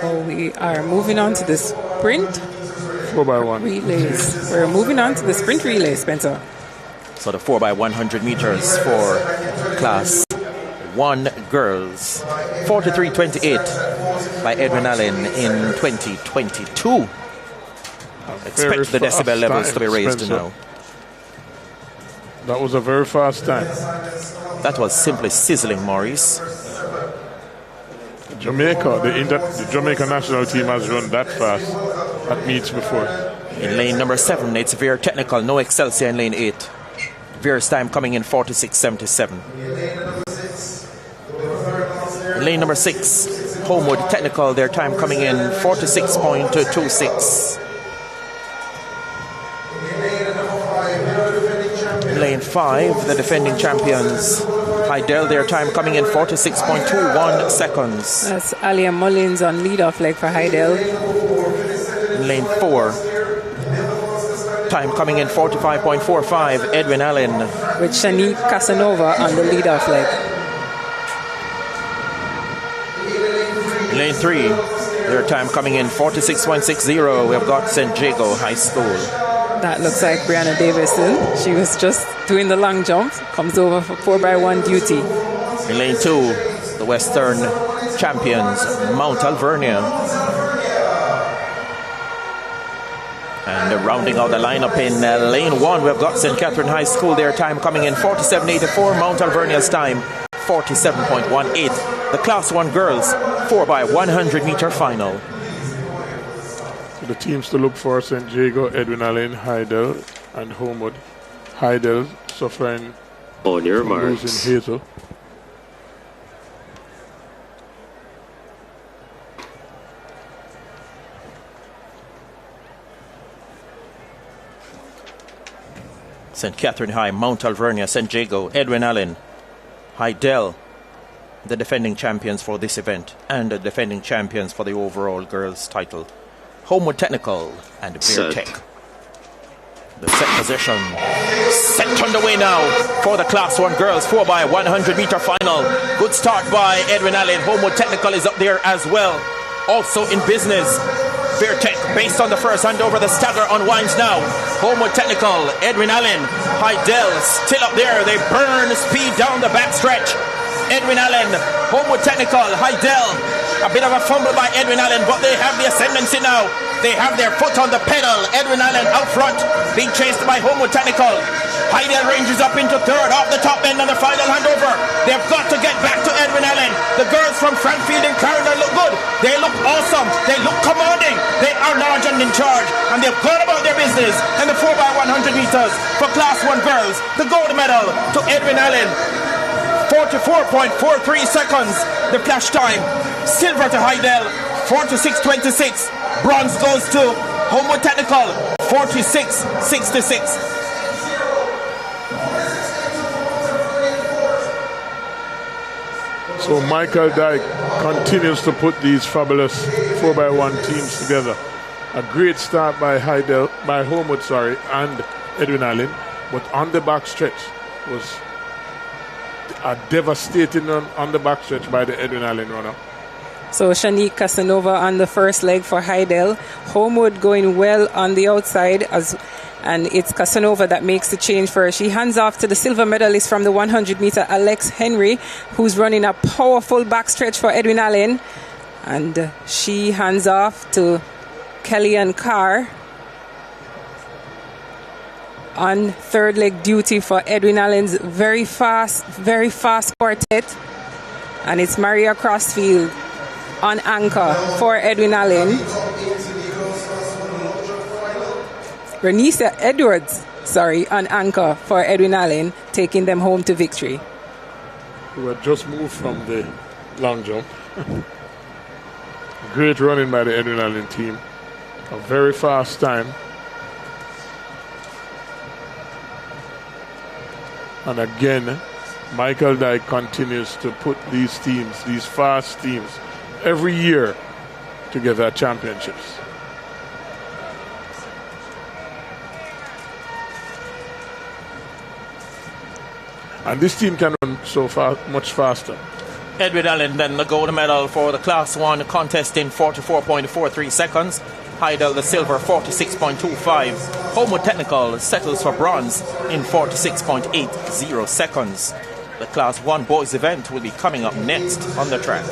Oh, we are moving on to the sprint 4x1 relays. We're moving on to the sprint relay, Spencer. So the 4x100 meters for class 1 girls. 43.28 by Edwin Allen in 2022. Expect the decibel levels to be raised Spencer. now. That was a very fast time. That was simply sizzling, Maurice. Jamaica, the Jamaica national team has run that fast at meets before. In lane number 7, it's Veer Technical, no Excelsior in lane 8. Veer's time coming in 46.77. In lane number 6, Homewood Technical, their time coming in 46.26. In lane 5, the defending champions, Heidel, their time coming in 46.21 seconds. That's Alia Mullins on lead-off leg for Heidel. In lane 4, time coming in 45.45, Edwin Allen. With Shanique Casanova on the lead-off leg. In lane 3, their time coming in 46.60. We've got St. Jago High School. That looks like Brianna Davison. She was just doing the long jump. Comes over for 4x1 duty. In lane 2, the Western champions, Mount Alvernia. And rounding out the lineup in lane 1, we've got St. Catherine High School. Their time coming in 47.84. Mount Alvernia's time 47.18. The Class 1 girls 4x100 meter final. So the teams to look for: St. Jago, Edwin Allen, Heidel, and Homewood. Heidel suffering on your from marks. losing Hazel. St. Catherine High, Mount Alvernia, St. Jago, Edwin Allen, Heidel, the defending champions for this event and the defending champions for the overall girls title. Homewood Technical and Beer Tech. The set position set underway now for the Class 1 girls 4x100 meter final. Good start by Edwin Allen. Homewood Technical is up there as well. Also in business, Beer Tech, based on the first handover, the stagger unwinds now. Homewood Technical, Edwin Allen, Heidel still up there. They burn speed down the backstretch. Edwin Allen, Homewood Technical, Heidel. A bit of a fumble by Edwin Allen, but they have the ascendancy now. They have their foot on the pedal. Edwin Allen out front, being chased by Homewood Technical. Heidel ranges up into third, off the top end on the final handover. They've got to get back to Edwin Allen. The girls from Frankfield and Clarendon look good. They look awesome. They look commanding. They are large and in charge, and they've gone about their business in the 4x100 meters for Class 1 girls. The gold medal to Edwin Allen. 44.43 seconds, the flash time. Silver to Heidel, 46.26. Bronze goes to Homewood Technical, 46.66. So Michael Dyke continues to put these fabulous 4x1 teams together. A great start by Homewood, and Edwin Allen, but on the back stretch was a devastating on the backstretch by the Edwin Allen runner. So Shanique Casanova on the first leg for Heidel. Homewood going well on the outside, and it's Casanova that makes the change for her. She hands off to the silver medalist from the 100 meter, Alex Henry, who's running a powerful backstretch for Edwin Allen. And she hands off to Kellyanne Carr on third leg duty for Edwin Allen's very fast quartet. And it's Maria Crossfield on anchor for Edwin Allen. Renisa Edwards, on anchor for Edwin Allen, taking them home to victory. Who had just moved from the long jump. Great running by the Edwin Allen team. A very fast time. And again, Michael Dyke continues to put these teams, these fast teams, every year together at championships. And this team can run so fast, much faster. Edwin Allen then the gold medal for the Class 1 contest in 44.43 seconds. Heidel the silver 46.25. Homewood Technical settles for bronze in 46.80 seconds. The Class 1 boys event will be coming up next on the track.